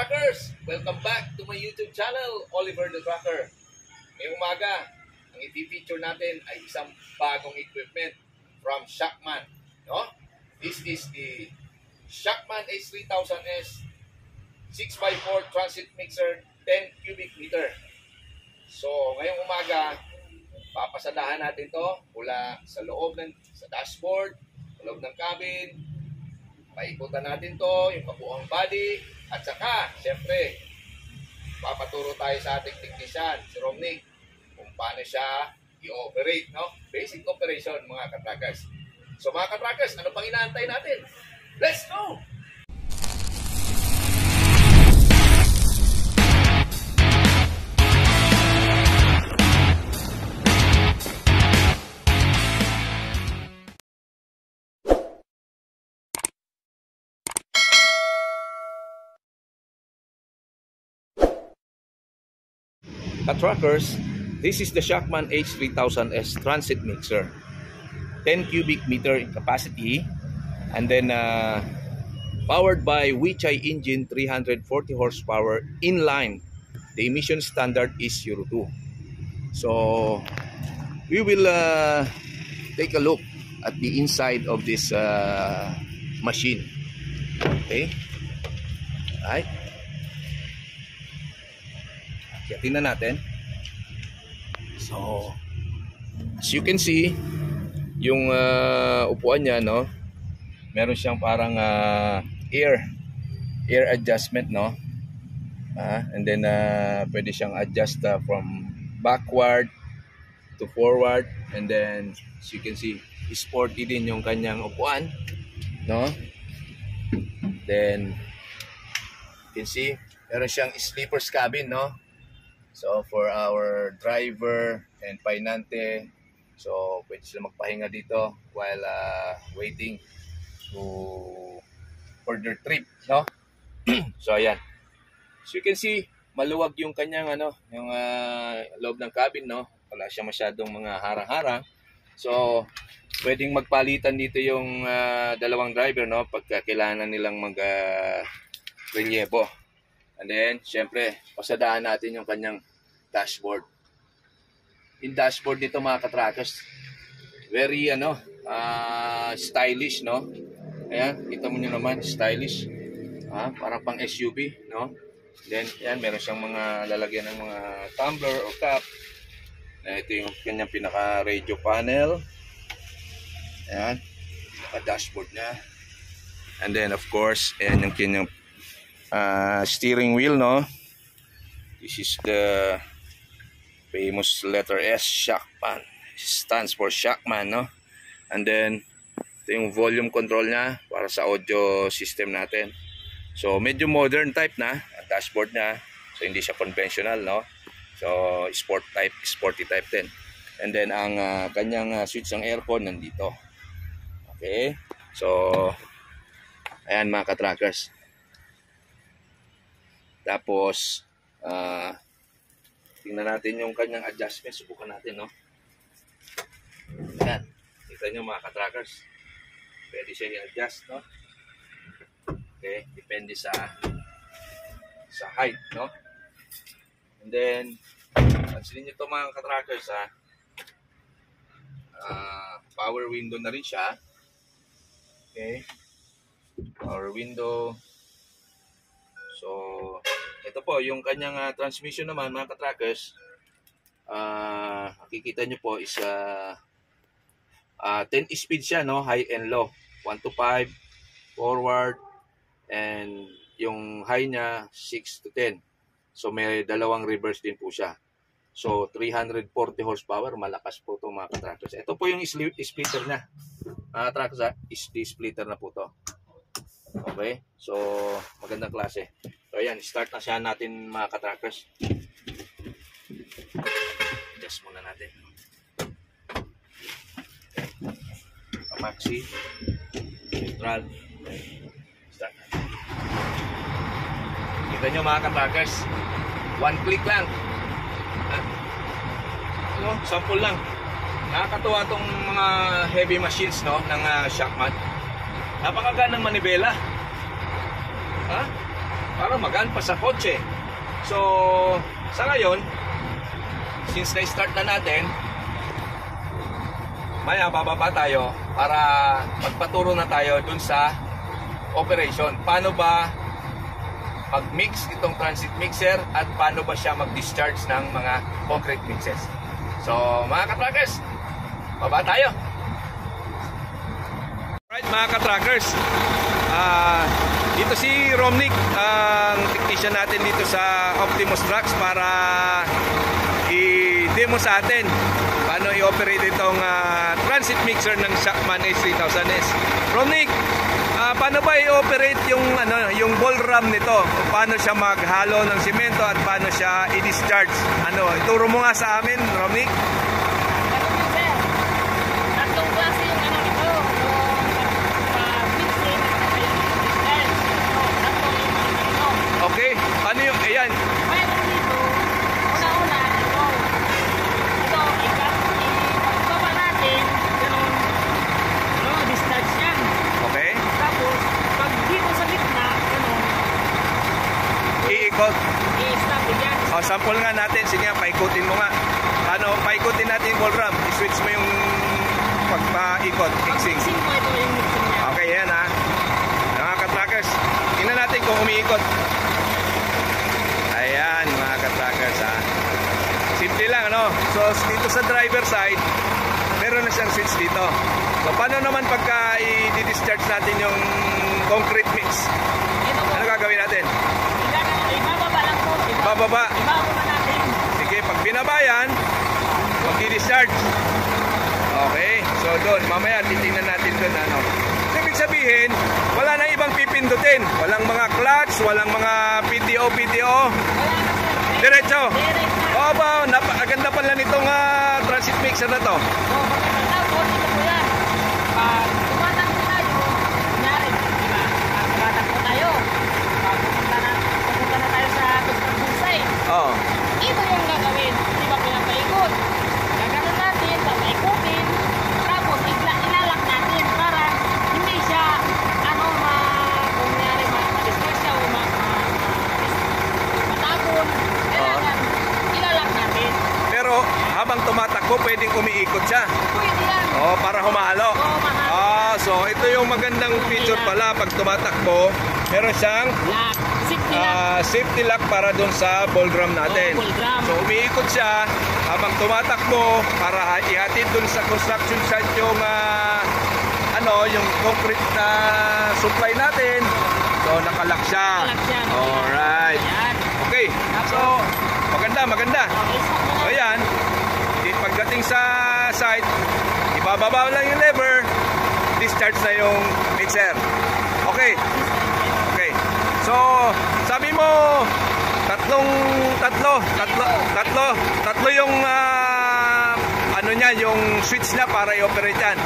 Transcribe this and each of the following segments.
Truckers! Welcome back to my YouTube channel, Oliver the Trucker. Ngayong umaga, ang i-feature natin ay isang bagong equipment from Shackman. No? This is the Shackman H3000S 6x4 transit mixer 10 cubic meter. So, ngayong umaga, papasadahan natin to mula sa loob sa dashboard, sa loob ng cabin. Paikutan natin to, yung kabuuang body, at saka, siyempre, papaturo tayo sa ating technician, si Romnick, kung paano siya i-operate, no? Basic operation, mga katrackers. So, mga katrackers, ano pang inaantay natin? Let's go! Truckers, this is the Shackman H3000S transit mixer, 10 cubic meter in capacity, and then powered by Weichai engine, 340 horsepower inline. The emission standard is Euro 2. So we will take a look at the inside of this machine. Okay, all right. Kaya tingnan natin. So, as you can see, yung upuan niya, no, meron siyang parang air adjustment, no, and then pwede siyang adjust from backward to forward, and then as you can see, sporty din yung kanyang upuan, no. Then you can see meron siyang sleeper's cabin, no. So for our driver and painante, so pwede sila magpahinga dito while waiting for their trip, no? So ayan. So you can see, maluwag yung kanyang yung loob ng cabin, no? Wala siya masyadong mga harang-harang. So pwedeng magpalitan dito yung dalawang driver, no? Pagka kailangan nilang mag-relyebo. And then, syempre, pasadaan natin yung kanyang dashboard. In dashboard nito, mga katrackers, very stylish, no? Ayan, kita mo nyo naman, stylish. Parang pang SUV, no? Then, ayan, meron siyang mga lalagyan ng mga tumbler o cup. Ito yung kanyang pinaka-radio panel. Ayan, pinaka-dashboard niya. And then, of course, ayan yung kanyang steering wheel, no. This is the famous letter S, Shackman. Stands for Shackman, no. And then ito yung volume control niya para sa audio system natin. So medyo modern type na ang dashboard niya. So hindi siya conventional, no. So sporty type din. And then ang kanyang switch ng aircon nandito. Okay. So ayan, mga katrackers. Tapos, tingnan natin yung kanyang adjustment. Subukan natin, no? Ayan. Kita nyo, mga katrackers. Pwede siya i-adjust, no? Okay. Depende sa height, no? And then, pansinin nyo ito, mga katrackers, power window na rin siya. Okay. Power window. So, ito po, yung kanyang transmission naman, mga katrackers, makikita nyo po is 10 speed siya, no? High and low. 1 to 5, forward, and yung high niya, 6 to 10. So, may dalawang reverse din po siya. So, 340 horsepower, malakas po ito, mga katrackers. Ito po yung splitter niya. Mga katrackers, splitter na po ito. Okay, so magandang klase. So ayan, start na siya natin, mga katrackers. Adjust muna natin. Okay. Maxi, neutral. Okay. Start natin. Kita nyo, mga katrackers, one click lang. Sample lang. Nakakatuwa tong mga heavy machines, no, ng Shackman. Napakagandang manibela. para magaan pa sa kotse. So, sa ngayon, since na-start na natin, maya bababa tayo para magpaturo na tayo dun sa operation. Paano ba mag-mix itong transit mixer at paano ba siya mag-discharge ng mga concrete mixes. So, mga ka-truckers, baba tayo. Alright, mga ka-truckers, dito si Romnick, ang technician natin dito sa Optimus Trucks para i-demo sa atin paano i-operate itong transit mixer ng Shackman H3000S. Romnick, paano ba i-operate yung ball ram nito? Paano siya maghalo ng simento at paano siya i-discharge? Ituro mo nga sa amin, Romnick. Tatlong klase yung ito. Mixing at discharge. Okay, paano yung, ayan. Mayroon dito, una-una, ito, ipagpapa natin, ganun, discharge yan. Okay. Tapos, pag dito sa gitna, ganun, Iikot. i-stop yan. O, sample nga natin. Sige nga, paikutin mo nga. Paikutin natin yung ball ram. I-switch mo yung pagpaikot. Mixing. Mixing mo ito yung mixing niya. Okay, yan ha. Mga ka-truckers, tingnan natin kung umiikot. Ayan, mga ka-truckers ha. Simple lang, ano? So, dito sa driver side, meron na siyang switch dito. So, paano naman pagka i-discharge natin yung concrete mix? Ito po. Ano gagawin natin? Ibababa lang po. Bababa. Ibababa natin. Sige, pag binabayan, mag-discharge. Okay, so doon, mamaya titingnan natin doon ano. Ibig sabihin, wala na ibang pipindutin. Walang mga clutch, walang mga PTO. Wala na sir. Diretso. Direct na. Oo ba, aganda pala nitong transit mixer na to. So, pagkatapos, ito po yan. Pag tumatakbo tayo, kunyari, diba? Pag tumatakbo tayo, pag pupunta na tayo sa construction site, Oo. ito yung gagawin. Diba pinapaikot? Gagawin natin, papaikutin, tapos ilalak natin para hindi siya, kunyari, ma-disperse siya o matapon. Kailangan, ilalak natin. Pero habang tumatakbo, pwedeng umiikot siya. Pwede yan. Oo, para humalo. Oo, mahalo. So ito yung magandang feature pala pag tumatakbo. Meron siyang Lock. Safety lock. safety lock para dun sa ball drum natin. Oo, ball drum. So umiikot siya habang tumatakbo para ihatid dun sa construction site yung yung concrete na supply natin. So nakalock siya. Nakalock siya. Alright. Ayan. Okay. So maganda. Okay, stop mo na. So yan. Pagdating sa site, ibababa lang yung lever, discharge na yung mixer. Okay. Okay. So, sabi mo tatlo yung yung switch niya para i-operate yan.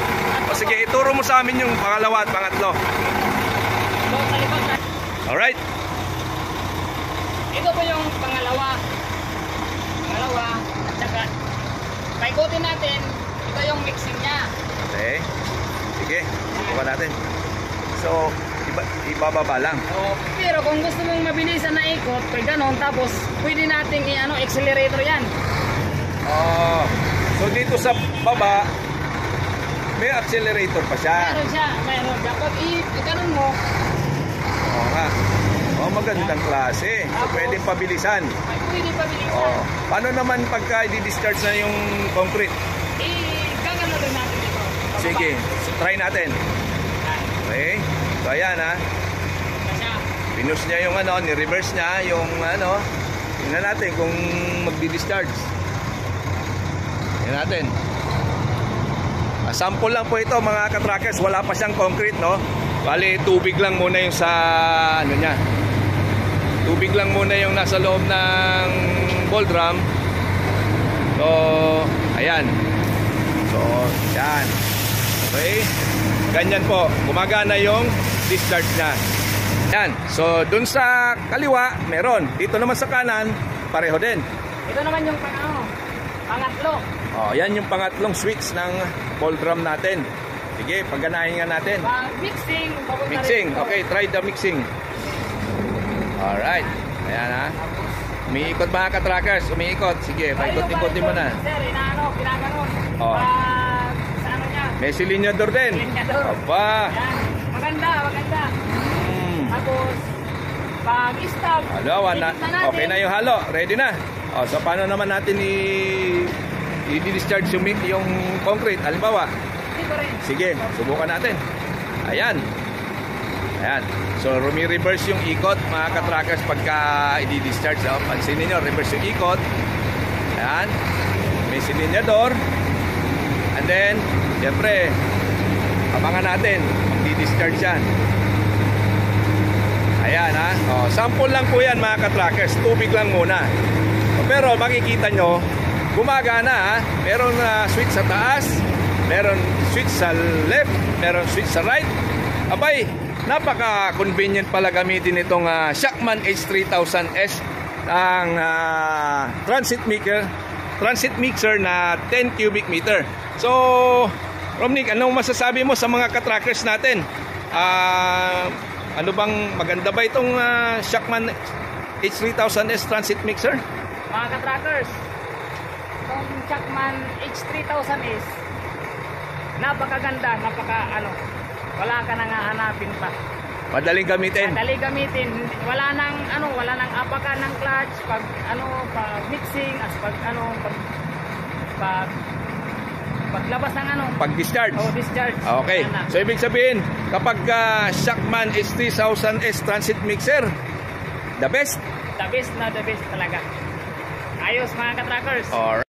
O sige, ituro mo sa amin yung pangalawa at pangatlo. So, sa likod na. Alright. Ito po yung pangalawa. At saka, paikutin natin, ito yung mixing niya. Okay. Sige, subukan natin. So, ibababa lang. Pero kung gusto mong mabilisan na ikot, pwede ganon, tapos pwede nating accelerator yan. So dito sa baba, may accelerator pa siya. Mayroon siya. Pag i-ganon mo, Oo nga. Magandang klase. So pwedeng pabilisan. pwede pabilisan. Paano naman pagka i-discharge na yung concrete? Gagano rin natin ito. Sige, try natin. Okay. So ayan ha. Pinus niya yung ni-reverse niya yung tingnan natin kung magdi-discharge. Tingnan natin. Sample lang po ito mga ka-truckers, wala pa siyang concrete, no? Bali tubig lang muna yung sa niya. Tubig lang muna yung nasa loob ng ball drum. So, ayan. So, yan. Okay? Ganyan po, gumagana yung discharge niya. Yan. So, dun sa kaliwa, meron. Dito naman sa kanan, pareho din. Ito naman yung pangatlo. Yan yung pangatlong switch ng ball drum natin. Sige, pagganahin nga natin. Mixing. Mixing. Okay, try the mixing. Alright. Ayan ha. Umiikot mga ka-trackers. Umiikot. Sige, paikot-ikotin mo na. Sir, inaano, pinaganon. Oh. Sa ano niya? May silinyador din. Silinyador. Aba. Yan. Maganda. Tapos, pag-stop, Okay na yung halo. Ready na. O, so paano naman natin i-discharge yung concrete? Halimbawa. dito rin. Sige, subukan natin. Ayan. Ayan. So, rumi-reverse yung ikot, mga ka-trackers, pagka i-discharge. So, pansinin nyo, reverse yung ikot. Ayan. May silinyador. And then, siyempre, abangan natin. Mag-discharge yan. Ayan, ha. O, sample lang po yan, mga ka-trackers. Tubig lang muna. O, pero, makikita nyo, gumagana, ha. Meron switch sa taas. Meron switch sa left. Meron switch sa right. Abay, napaka-convenient pala gamitin itong Shackman H3000S ang transit mixer na 10 cubic meter. So, Romnick, anong masasabi mo sa mga ka-trackers natin? Ano bang maganda ba itong Shackman H3000S transit mixer? Mga ka-trackers, itong Shackman H3000S, napakaganda, wala ka nang hahanapin pa. Madaling gamitin. Madaling gamitin. Wala nang apakan ng clutch pag mixing paglabas ng pag-discharge. discharge. Okay. So ibig sabihin, kapag Shackman H3000S transit mixer, the best. The best talaga. Ayos mga ka-trackers. Alright.